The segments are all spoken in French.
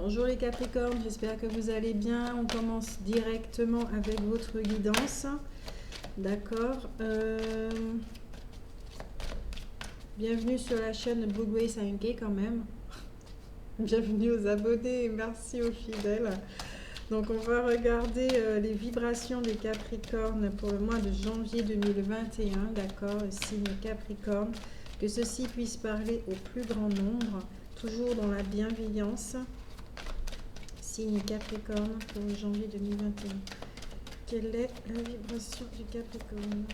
Bonjour les Capricornes, j'espère que vous allez bien. On commence directement avec votre guidance. D'accord. Bienvenue sur la chaîne Blue Grace 5K quand même. Bienvenue aux abonnés et merci aux fidèles. Donc on va regarder les vibrations des Capricornes pour le mois de janvier 2021. D'accord, signe Capricorne. Que ceci puisse parler au plus grand nombre, toujours dans la bienveillance. Signe Capricorne pour janvier 2021. Quelle est la vibration du Capricorne?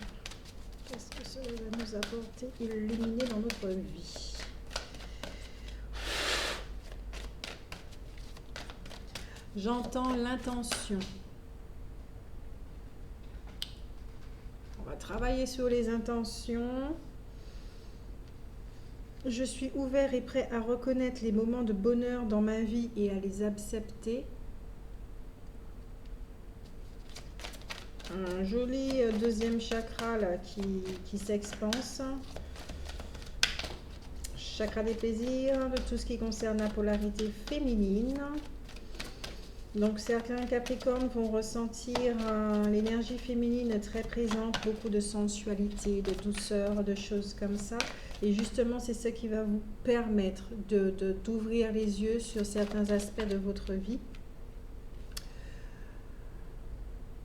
Qu'est-ce que cela va nous apporter illuminé dans notre vie? J'entends l'intention. On va travailler sur les intentions. Je suis ouvert et prêt à reconnaître les moments de bonheur dans ma vie et à les accepter. Un joli deuxième chakra là, qui s'expanse. Chakra des plaisirs, de tout ce qui concerne la polarité féminine. Donc certains Capricornes vont ressentir l'énergie féminine très présente, beaucoup de sensualité, de douceur, de choses comme ça. Et justement, c'est ce qui va vous permettre d'ouvrir les yeux sur certains aspects de votre vie.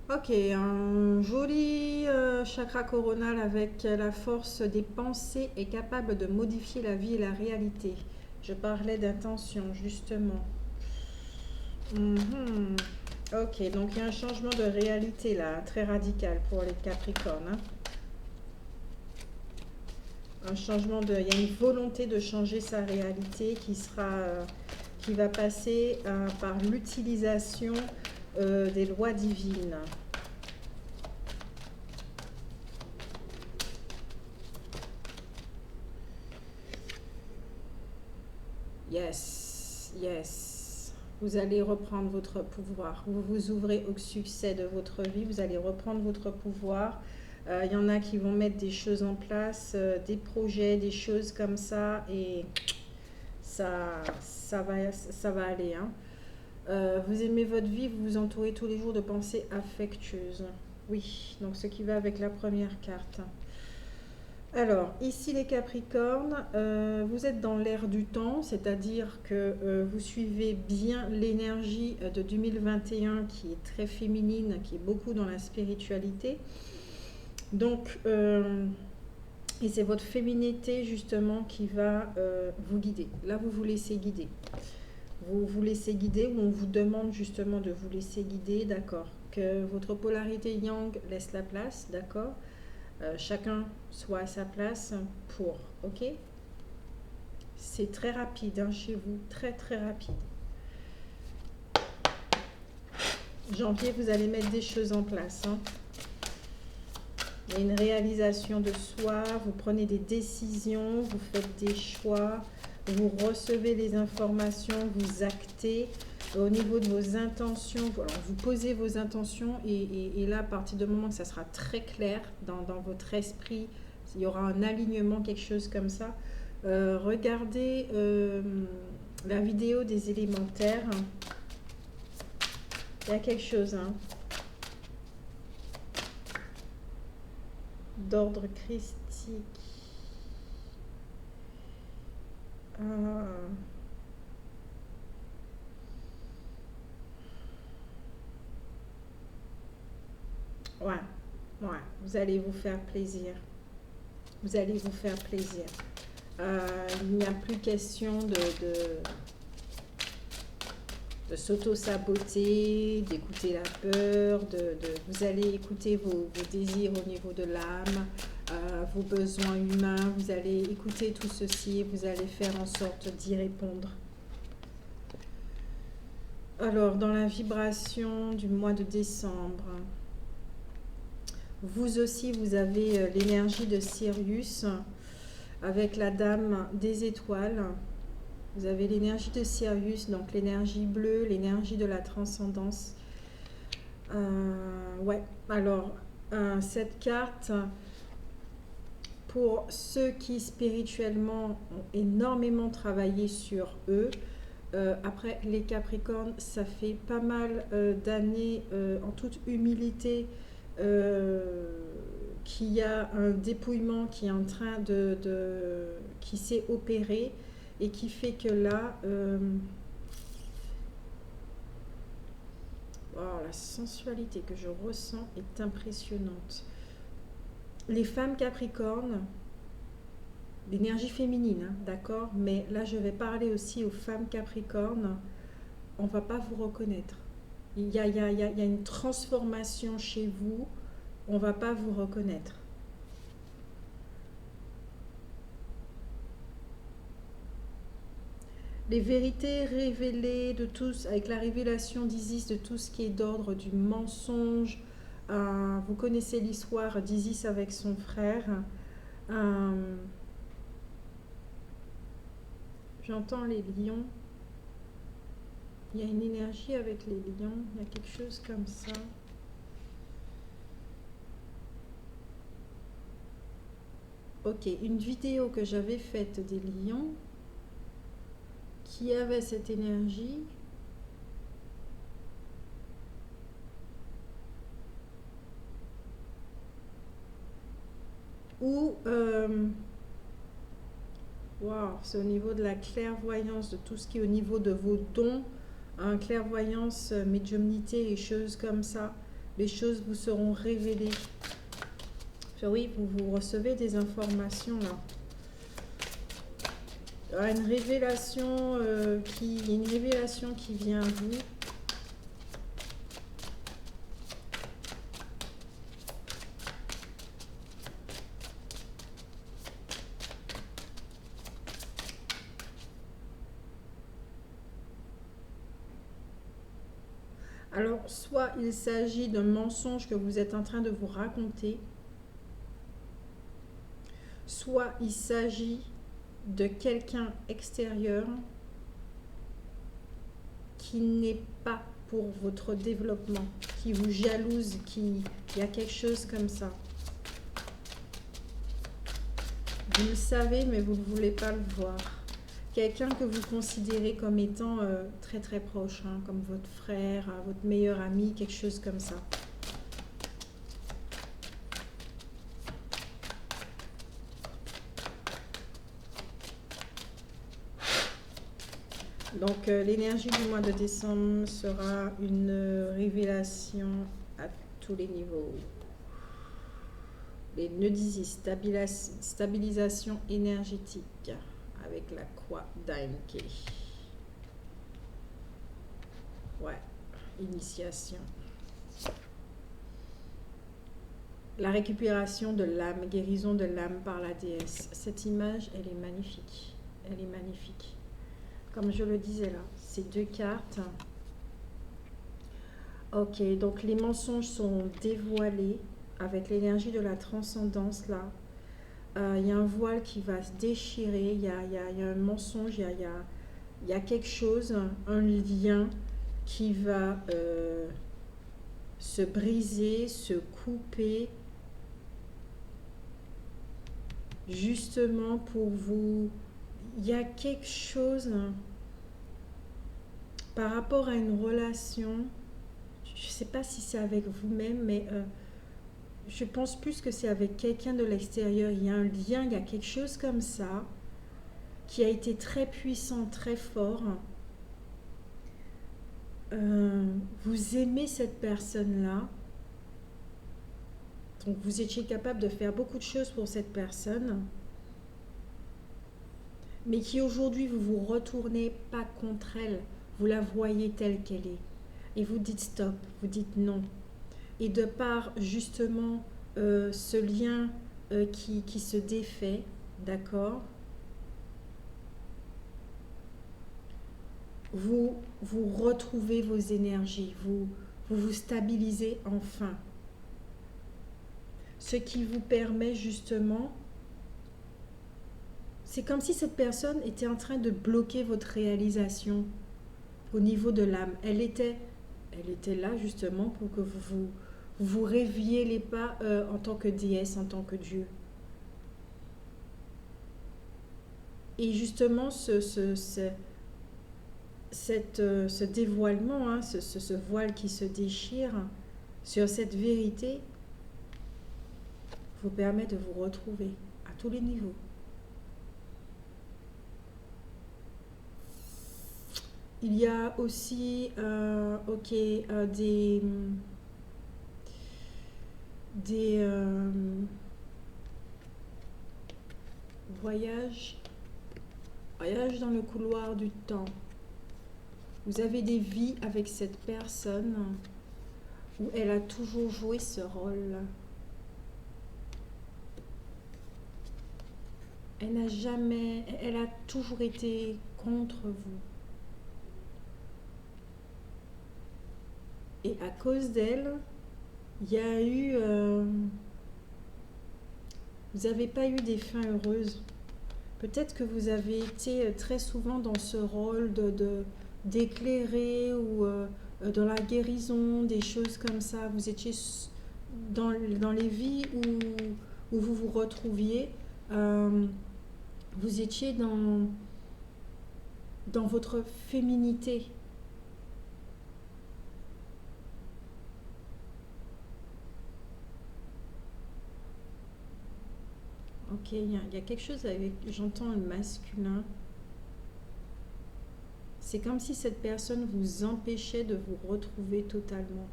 Ok, un joli chakra coronal avec la force des pensées est capable de modifier la vie et la réalité. Je parlais d'intention, justement. Ok, donc il y a un changement de réalité là, très radical pour les Capricornes. Hein. Un changement de, il y a une volonté de changer sa réalité qui va passer par l'utilisation des lois divines. Yes, yes. Vous allez reprendre votre pouvoir. Vous vous ouvrez au succès de votre vie. Vous allez reprendre votre pouvoir. Il y en a qui vont mettre des choses en place, des projets, des choses comme ça. Et ça va aller. Hein. Vous aimez votre vie, vous vous entourez tous les jours de pensées affectueuses. Oui, donc ce qui va avec la première carte. Alors, ici les Capricornes, vous êtes dans l'air du temps, c'est-à-dire que vous suivez bien l'énergie de 2021 qui est très féminine, qui est beaucoup dans la spiritualité. Donc, et c'est votre féminité justement qui va vous guider. Là, vous vous laissez guider. Vous vous laissez guider ou on vous demande justement de vous laisser guider, d'accord. Que votre polarité yang laisse la place, d'accord. Chacun soit à sa place pour, ok. C'est très rapide hein, chez vous, très très rapide. Janvier, vous allez mettre des choses en place. Hein. Il y a une réalisation de soi, vous prenez des décisions, vous faites des choix, vous recevez les informations, vous actez. Au niveau de vos intentions, alors vous posez vos intentions et là, à partir du moment que ça sera très clair dans votre esprit, il y aura un alignement, quelque chose comme ça. Regardez la vidéo des élémentaires. Il y a quelque chose d'ordre christique. Ouais, vous allez vous faire plaisir. Vous allez vous faire plaisir. Il n'y a plus question de s'auto-saboter, d'écouter la peur, vous allez écouter vos désirs au niveau de l'âme, vos besoins humains, vous allez écouter tout ceci et vous allez faire en sorte d'y répondre. Alors, dans la vibration du mois de décembre, vous aussi, vous avez l'énergie de Sirius avec la dame des étoiles. Vous avez l'énergie de Sirius, donc l'énergie bleue, l'énergie de la transcendance. Ouais, alors, cette carte, pour ceux qui spirituellement ont énormément travaillé sur eux, Après, les Capricornes, ça fait pas mal d'années, en toute humilité, qu'il y a un dépouillement qui est en train qui s'est opéré et qui fait que là, wow, la sensualité que je ressens est impressionnante. Les femmes Capricornes, l'énergie féminine, hein, d'accord, mais là je vais parler aussi aux femmes Capricornes, on va pas vous reconnaître. Il y a une transformation chez vous, on va pas vous reconnaître. Les vérités révélées de tous, avec la révélation d'Isis, de tout ce qui est d'ordre du mensonge. Vous connaissez l'histoire d'Isis avec son frère. J'entends les lions. Il y a une énergie avec les lions. Il y a quelque chose comme ça. Ok, une vidéo que j'avais faite des lions qui avait cette énergie. Ou wow, c'est au niveau de la clairvoyance, de tout ce qui est au niveau de vos dons, hein, clairvoyance, médiumnité et choses comme ça. Les choses vous seront révélées. Enfin, oui, vous recevez des informations là. Une révélation qui vient à vous. Alors, soit il s'agit d'un mensonge que vous êtes en train de vous raconter, soit il s'agit de quelqu'un extérieur qui n'est pas pour votre développement, qui vous jalouse, il y a quelque chose comme ça. Vous le savez, mais vous ne voulez pas le voir. Quelqu'un que vous considérez comme étant très très proche, hein, comme votre frère, votre meilleur ami, quelque chose comme ça. Donc l'énergie du mois de décembre sera une révélation à tous les niveaux. Les nœuds d'Isis, stabilisation énergétique avec la croix d'Ainke. Ouais, initiation. La récupération de l'âme, guérison de l'âme par la déesse. Cette image, elle est magnifique. Elle est magnifique. Comme je le disais là, ces deux cartes. Ok, donc les mensonges sont dévoilés avec l'énergie de la transcendance là. Il y a un voile qui va se déchirer, il y a un mensonge, il y a quelque chose, un lien qui va se briser, se couper, justement pour vous. Il y a quelque chose par rapport à une relation, je ne sais pas si c'est avec vous-même, mais je pense plus que c'est avec quelqu'un de l'extérieur. Il y a un lien, il y a quelque chose comme ça qui a été très puissant, très fort. Vous aimez cette personne-là. Donc vous étiez capable de faire beaucoup de choses pour cette personne. Mais qui aujourd'hui vous vous retournez pas contre elle. Vous la voyez telle qu'elle est. Et vous dites stop, vous dites non. Et de par justement ce lien qui se défait, d'accord, vous retrouvez vos énergies, vous stabilisez enfin. Ce qui vous permet justement, c'est comme si cette personne était en train de bloquer votre réalisation au niveau de l'âme. Elle était là justement pour que vous rêviez les pas en tant que déesse, en tant que Dieu. Et justement, ce dévoilement, hein, ce voile qui se déchire sur cette vérité vous permet de vous retrouver à tous les niveaux. Il y a aussi des voyages dans le couloir du temps. Vous avez des vies avec cette personne où elle a toujours joué ce rôle. Elle a toujours été contre vous. Et à cause d'elle, il y a eu... vous n'avez pas eu des fins heureuses. Peut-être que vous avez été très souvent dans ce rôle d'éclairer ou dans la guérison, des choses comme ça. Vous étiez dans les vies où vous vous retrouviez. Vous étiez dans votre féminité. Ok, il y a quelque chose avec, j'entends le masculin. C'est comme si cette personne vous empêchait de vous retrouver totalement.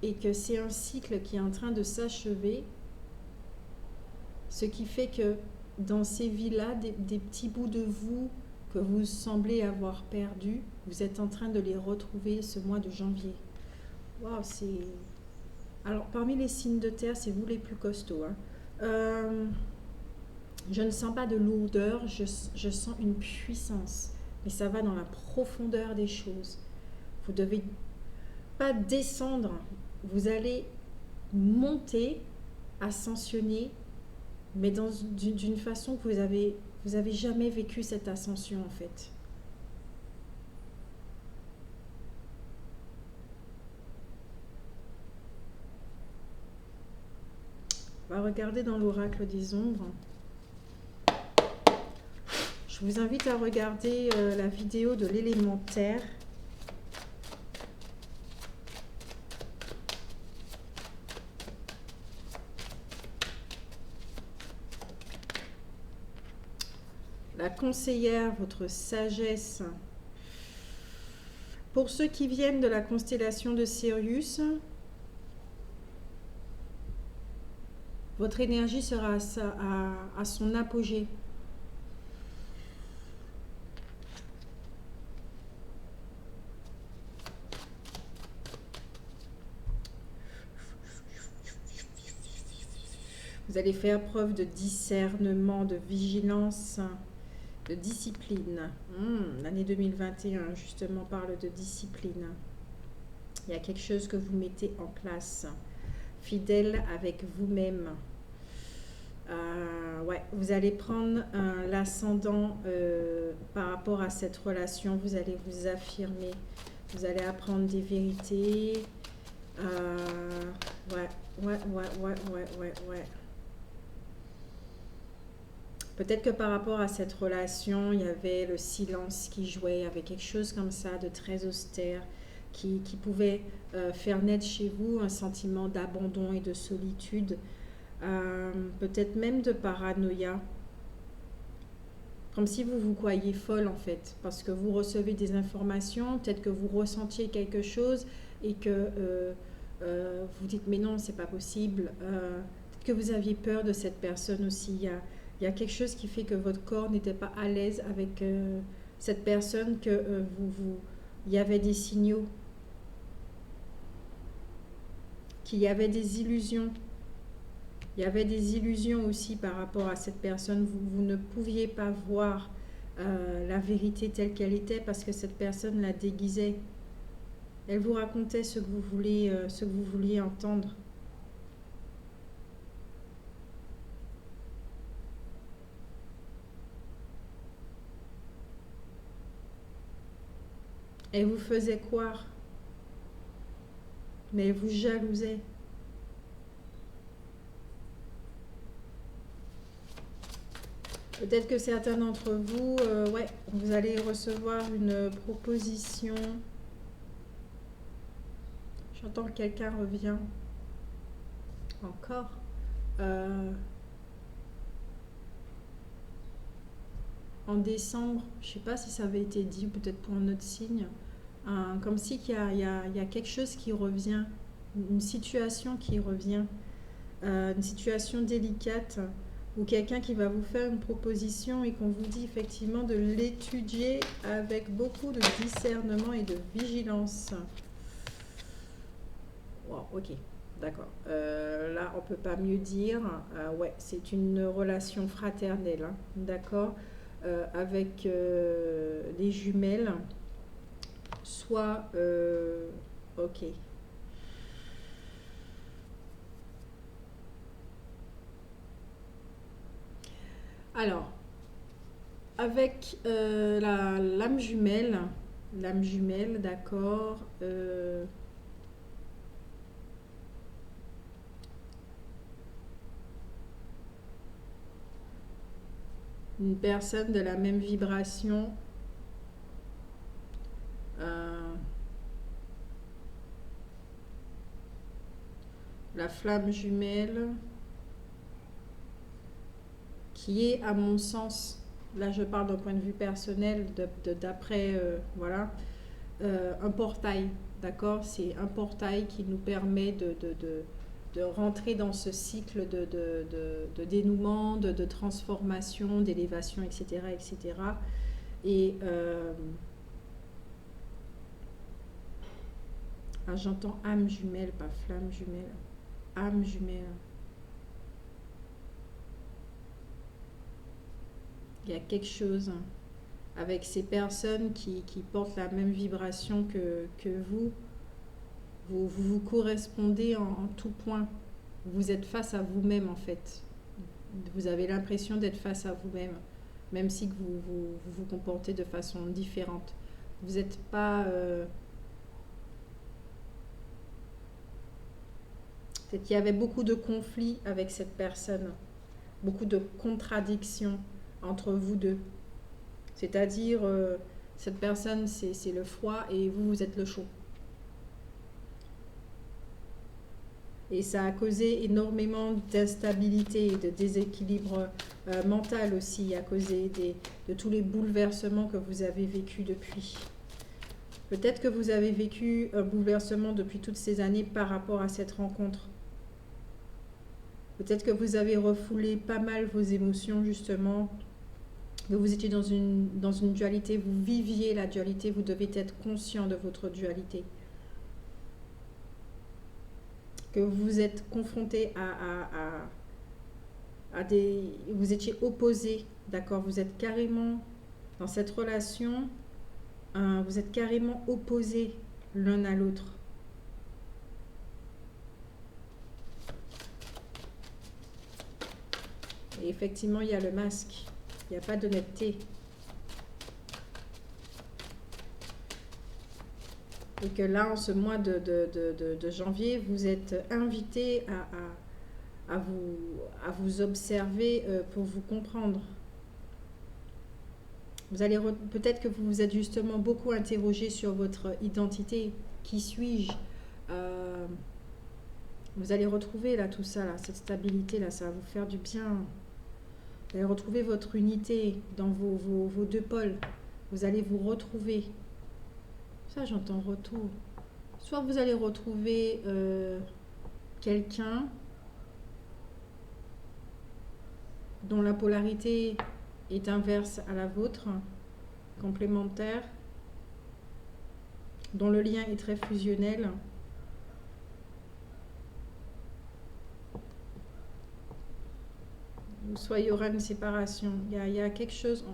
Et que c'est un cycle qui est en train de s'achever. Ce qui fait que dans ces vies-là, des petits bouts de vous que vous semblez avoir perdus, vous êtes en train de les retrouver ce mois de janvier. Waouh, c'est... Alors, parmi les signes de terre, c'est vous les plus costauds. Hein. Je ne sens pas de lourdeur, je sens une puissance. Mais ça va dans la profondeur des choses. Vous ne devez pas descendre. Vous allez monter, ascensionner, mais d'une façon que vous avez jamais vécu cette ascension en fait. On va regarder dans l'oracle des ombres. Je vous invite à regarder la vidéo de l'élémentaire. La conseillère, votre sagesse. Pour ceux qui viennent de la constellation de Sirius, votre énergie sera à son apogée. Vous allez faire preuve de discernement, de vigilance, de discipline. L'année 2021, justement, parle de discipline. Il y a quelque chose que vous mettez en place. Fidèle avec vous-même. Ouais, vous allez prendre l'ascendant par rapport à cette relation. Vous allez vous affirmer. Vous allez apprendre des vérités. Ouais. Peut-être que par rapport à cette relation, il y avait le silence qui jouait, il y avait quelque chose comme ça de très austère qui pouvait faire naître chez vous un sentiment d'abandon et de solitude, peut-être même de paranoïa, comme si vous vous croyiez folle en fait, parce que vous recevez des informations, peut-être que vous ressentiez quelque chose et que vous dites mais non, c'est pas possible, peut-être que vous aviez peur de cette personne aussi. Il y a quelque chose qui fait que votre corps n'était pas à l'aise avec cette personne, que il y avait des signaux, qu'il y avait des illusions. Il y avait des illusions aussi par rapport à cette personne. Vous ne pouviez pas voir la vérité telle qu'elle était parce que cette personne la déguisait. Elle vous racontait ce que vous vouliez entendre. Elle vous faisait croire, mais elle vous jalousait. Peut-être que certains d'entre vous, ouais, vous allez recevoir une proposition. J'entends que quelqu'un revient encore. Euh, en décembre, je ne sais pas si ça avait été dit, ou peut-être pour un autre signe, comme si il y a quelque chose qui revient, une situation qui revient, une situation délicate, ou quelqu'un qui va vous faire une proposition et qu'on vous dit effectivement de l'étudier avec beaucoup de discernement et de vigilance. Wow, ok, d'accord. Là, on ne peut pas mieux dire. Ouais, c'est une relation fraternelle, hein, d'accord, avec les jumelles. Soit, ok. Alors, avec l'âme jumelle, d'accord. Une personne de la même vibration, la flamme jumelle, qui est, à mon sens, là je parle d'un point de vue personnel, d'après, voilà, un portail, d'accord. C'est un portail qui nous permet de rentrer dans ce cycle de dénouement, de transformation, d'élévation, etc., etc. Et j'entends âme jumelle, pas flamme jumelle, âme jumelle. Il y a quelque chose avec ces personnes qui portent la même vibration que vous. Vous correspondez en tout point. Vous êtes face à vous-même en fait. Vous avez l'impression d'être face à vous-même, même si que vous comportez de façon différente. Vous n'êtes pas... Peut-être qu'il y avait beaucoup de conflits avec cette personne, beaucoup de contradictions entre vous deux. C'est-à-dire, cette personne, c'est le froid et vous êtes le chaud. Et ça a causé énormément d'instabilité et de déséquilibre mental aussi, à cause de tous les bouleversements que vous avez vécus depuis. Peut-être que vous avez vécu un bouleversement depuis toutes ces années par rapport à cette rencontre. Peut-être que vous avez refoulé pas mal vos émotions justement, que vous étiez dans une dualité, vous viviez la dualité, vous devez être conscient de votre dualité. Que vous êtes confronté à des... Vous étiez opposés, d'accord. Vous êtes carrément, dans cette relation, vous êtes carrément opposés l'un à l'autre. Et effectivement, il y a le masque. Il n'y a pas d'honnêteté. Et que là, en ce mois de janvier, vous êtes invité à vous observer pour vous comprendre. Vous allez peut-être que vous vous êtes justement beaucoup interrogé sur votre identité. Qui suis-je? Vous allez retrouver là tout ça, là, cette stabilité, là, ça va vous faire du bien. Vous allez retrouver votre unité dans vos deux pôles. Vous allez vous retrouver. Ça, j'entends retour. Soit vous allez retrouver quelqu'un dont la polarité est inverse à la vôtre, complémentaire, dont le lien est très fusionnel. Soit il y aura une séparation. Il y a quelque chose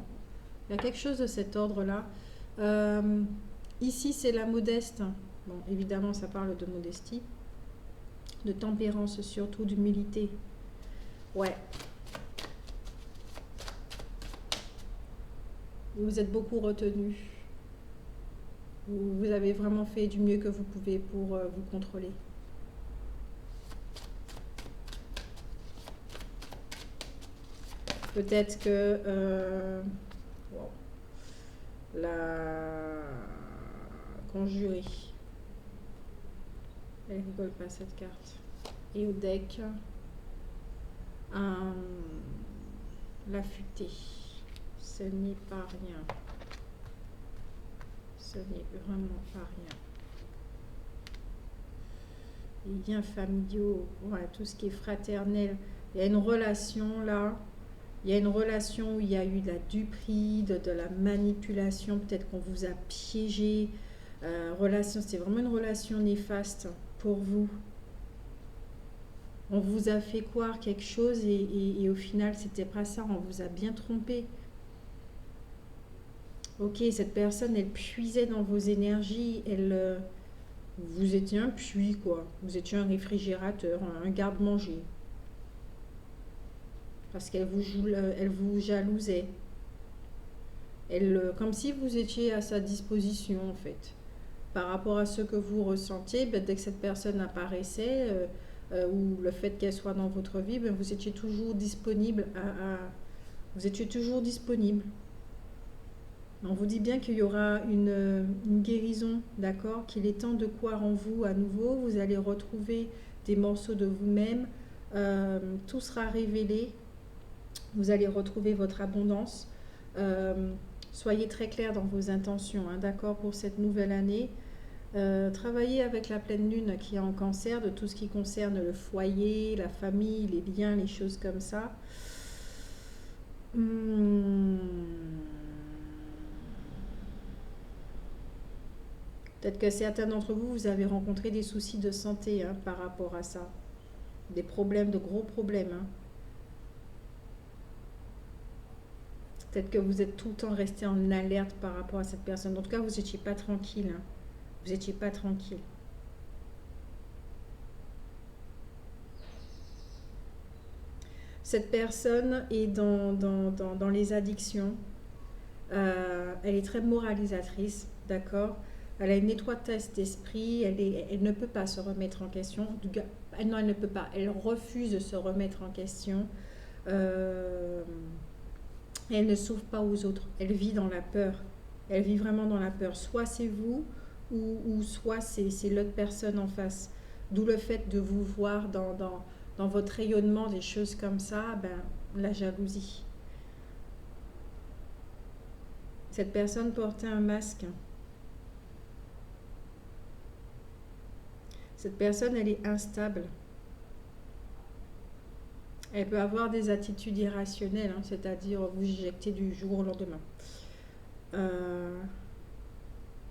de cet ordre-là. Ici, c'est la modeste. Bon, évidemment, ça parle de modestie, de tempérance, surtout d'humilité. Ouais. Vous êtes beaucoup retenu. Vous avez vraiment fait du mieux que vous pouvez pour vous contrôler. Peut-être que wow, la conjurée, elle rigole pas cette carte. Et au deck, la futée, ce n'est pas rien. Ce n'est vraiment pas rien. Les liens familiaux, ouais, tout ce qui est fraternel. Il y a une relation là. Il y a une relation où il y a eu de la duperie, de la manipulation. Peut-être qu'on vous a piégé. Relation, c'est vraiment une relation néfaste pour vous. On vous a fait croire quelque chose et au final, c'était pas ça. On vous a bien trompé. Ok, cette personne, elle puisait dans vos énergies. Vous étiez un puits, quoi. Vous étiez un réfrigérateur, un garde-manger. Parce elle vous jalousait. Comme si vous étiez à sa disposition, en fait. Par rapport à ce que vous ressentiez, ben, dès que cette personne apparaissait, ou le fait qu'elle soit dans votre vie, ben, vous étiez toujours disponible vous étiez toujours disponible. On vous dit bien qu'il y aura une guérison, d'accord? Qu'il est temps de croire en vous à nouveau. Vous allez retrouver des morceaux de vous-même. Tout sera révélé. Vous allez retrouver votre abondance. Soyez très clair dans vos intentions, hein, d'accord, pour cette nouvelle année. Travaillez avec la pleine lune qui est en cancer, de tout ce qui concerne le foyer, la famille, les liens, les choses comme ça. Peut-être que certains d'entre vous, vous avez rencontré des soucis de santé, hein, par rapport à ça. Des problèmes, de gros problèmes, hein. Peut-être que vous êtes tout le temps resté en alerte par rapport à cette personne. En tout cas, vous n'étiez pas tranquille, hein. Vous n'étiez pas tranquille. Cette personne est dans les addictions. Elle est très moralisatrice, d'accord? Elle a une étroitesse d'esprit, elle ne peut pas se remettre en question. Non, elle ne peut pas. Elle refuse de se remettre en question. Elle ne s'ouvre pas aux autres. Elle vit dans la peur. Elle vit vraiment dans la peur. Soit c'est vous, ou soit c'est l'autre personne en face. D'où le fait de vous voir dans votre rayonnement, des choses comme ça, ben, la jalousie. Cette personne portait un masque. Cette personne, elle est instable. Elle peut avoir des attitudes irrationnelles, hein, c'est-à-dire vous éjecter du jour au lendemain.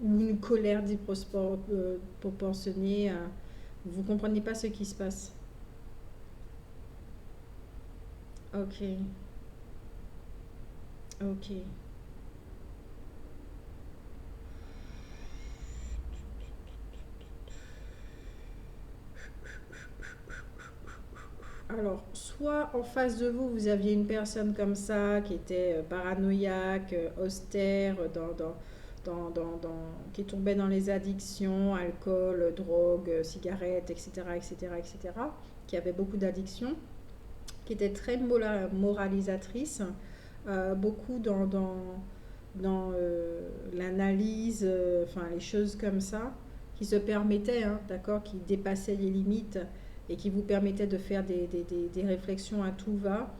Ou une colère proportionnée. Vous ne comprenez pas ce qui se passe. Ok. Ok. Alors, soit en face de vous, vous aviez une personne comme ça qui était paranoïaque, austère, qui tombait dans les addictions, alcool, drogue, cigarettes, etc., etc., etc., qui avait beaucoup d'addictions, qui était très moralisatrice, beaucoup dans l'analyse, enfin les choses comme ça, qui se permettaient, hein, d'accord, qui dépassaient les limites et qui vous permettaient de faire des réflexions à tout va.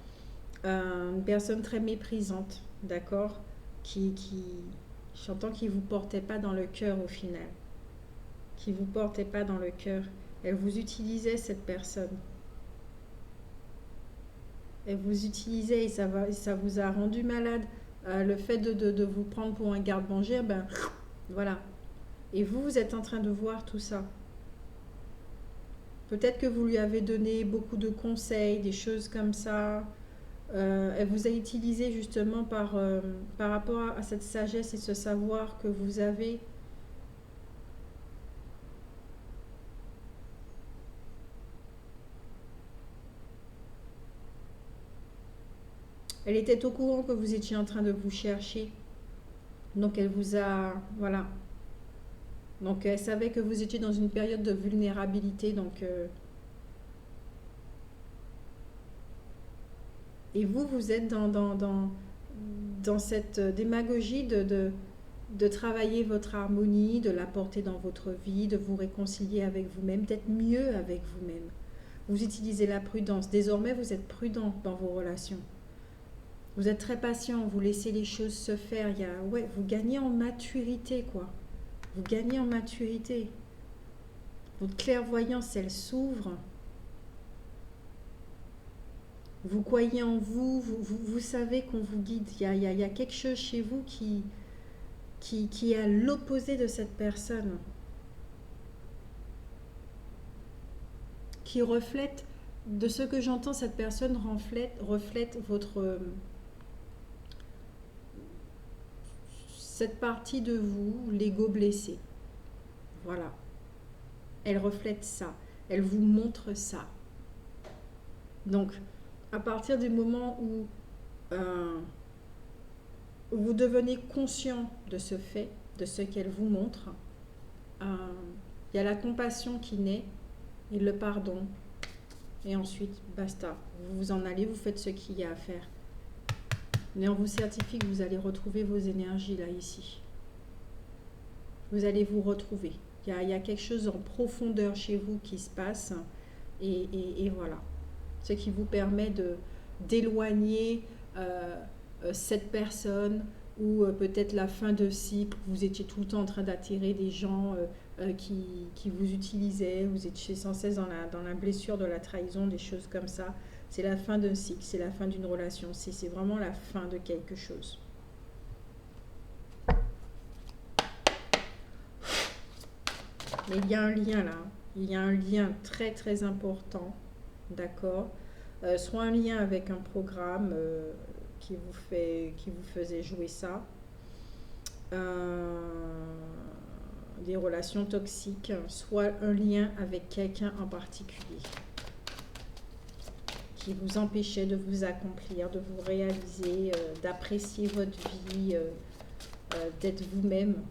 Une personne très méprisante, d'accord, j'entends qu'il ne vous portait pas dans le cœur au final, qui ne vous portait pas dans le cœur. Elle vous utilisait, cette personne. Elle vous utilisait et ça vous a rendu malade. Le fait de vous prendre pour un garde-manger, ben voilà. Et vous êtes en train de voir tout ça. Peut-être que vous lui avez donné beaucoup de conseils, des choses comme ça. Elle vous a utilisé justement par rapport à cette sagesse et ce savoir que vous avez. Elle était au courant que vous étiez en train de vous chercher. Donc elle vous a... Voilà. Donc elle savait que vous étiez dans une période de vulnérabilité. Donc Et vous, vous êtes dans cette démagogie de travailler votre harmonie, de la porter dans votre vie, de vous réconcilier avec vous-même, d'être mieux avec vous-même. Vous utilisez la prudence. Désormais, vous êtes prudent dans vos relations. Vous êtes très patient, vous laissez les choses se faire. Ouais, vous gagnez en maturité, quoi. Vous gagnez en maturité. Votre clairvoyance, elle s'ouvre. Vous croyez en vous, vous savez qu'on vous guide. Il y a quelque chose chez vous qui est à l'opposé de cette personne. Qui reflète, de ce que j'entends, cette personne reflète votre... cette partie de vous, l'ego blessé. Voilà. Elle reflète ça. Elle vous montre ça. Donc, à partir du moment où vous devenez conscient de ce fait, de ce qu'elle vous montre, il y a la compassion qui naît et le pardon. Et ensuite, basta. Vous vous en allez, vous faites ce qu'il y a à faire. Mais on vous certifie que vous allez retrouver vos énergies là, ici. Vous allez vous retrouver. Il y a quelque chose en profondeur chez vous qui se passe. Et voilà. Ce qui vous permet d'éloigner cette personne ou peut-être la fin de cycle. Vous étiez tout le temps en train d'attirer des gens qui vous utilisaient. Vous étiez sans cesse dans la blessure de la trahison, des choses comme ça. C'est la fin d'un cycle, c'est la fin d'une relation, c'est vraiment la fin de quelque chose. Mais il y a un lien là, il y a un lien très très important, d'accord, soit un lien avec un programme qui vous faisait jouer ça, des relations toxiques, soit un lien avec quelqu'un en particulier qui vous empêchait de vous accomplir, de vous réaliser, d'apprécier votre vie, d'être vous-même.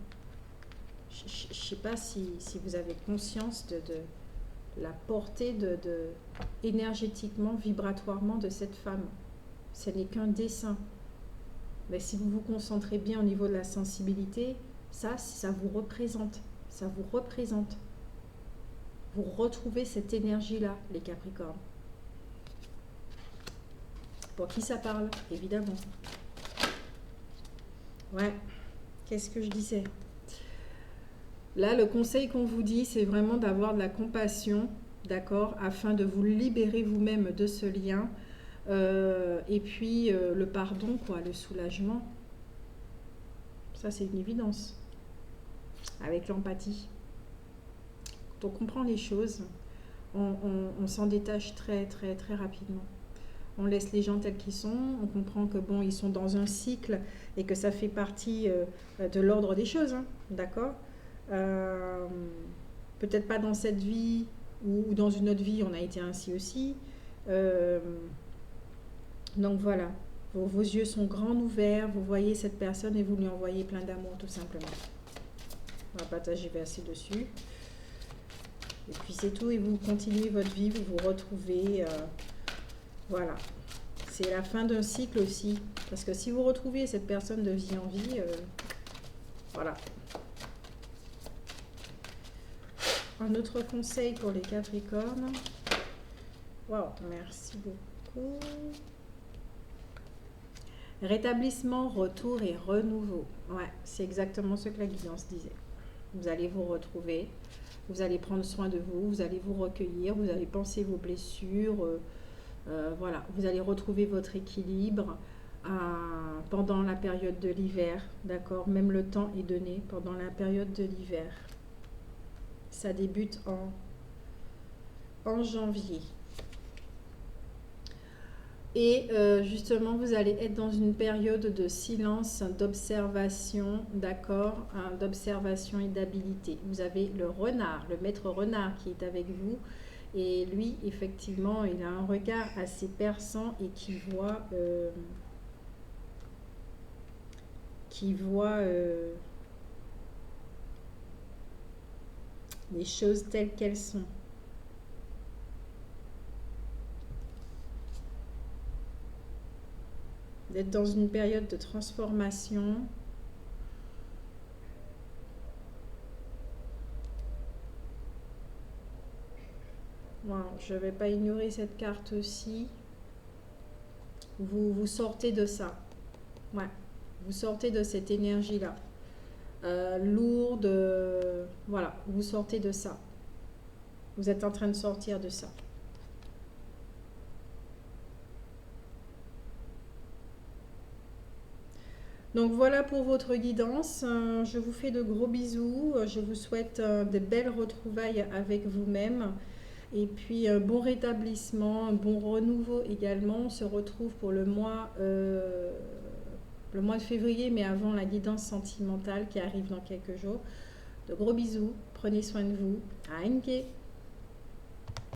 Je ne sais pas si vous avez conscience de la portée énergétiquement, vibratoirement de cette femme. Ce n'est qu'un dessin. Mais si vous vous concentrez bien au niveau de la sensibilité, ça vous représente. Ça vous représente. Vous retrouvez cette énergie-là, les Capricornes. Pour qui ça parle, évidemment. Ouais, qu'est-ce que je disais? Là, le conseil qu'on vous dit, c'est vraiment d'avoir de la compassion, d'accord, afin de vous libérer vous-même de ce lien. Et puis, le pardon, quoi, le soulagement. Ça, c'est une évidence. Avec l'empathie. Quand on comprend les choses, on s'en détache très, très, très rapidement. On laisse les gens tels qu'ils sont, on comprend que bon, ils sont dans un cycle et que ça fait partie de l'ordre des choses, hein, d'accord, peut-être pas dans cette vie ou dans une autre vie, on a été ainsi aussi. Donc voilà, vos yeux sont grands ouverts, vous voyez cette personne et vous lui envoyez plein d'amour tout simplement. On va partager verser dessus. Et puis c'est tout, et vous continuez votre vie, vous vous retrouvez... voilà, c'est la fin d'un cycle aussi, parce que si vous retrouvez cette personne de vie en vie, voilà. Un autre conseil pour les Capricornes. Waouh, merci beaucoup. Rétablissement, retour et renouveau. Ouais, c'est exactement ce que la guidance disait. Vous allez vous retrouver, vous allez prendre soin de vous, vous allez vous recueillir, vous allez penser vos blessures. Voilà, vous allez retrouver votre équilibre pendant la période de l'hiver, d'accord? Même le temps est donné pendant la période de l'hiver. Ça débute en janvier. Et justement, vous allez être dans une période de silence, d'observation, d'accord? D'observation et d'habilité. Vous avez le renard, le maître renard qui est avec vous. Et lui, effectivement, il a un regard assez perçant et qui voit les choses telles qu'elles sont. d'être dans une période de transformation. Voilà, je ne vais pas ignorer cette carte aussi. Vous sortez de ça. Ouais, vous sortez de cette énergie-là. Lourde, voilà, vous sortez de ça. Vous êtes en train de sortir de ça. Donc voilà pour votre guidance. Je vous fais de gros bisous. Je vous souhaite de belles retrouvailles avec vous-même. Et puis un bon rétablissement, un bon renouveau également. On se retrouve pour le mois de février, mais avant la guidance sentimentale qui arrive dans quelques jours. De gros bisous. Prenez soin de vous. Ainke.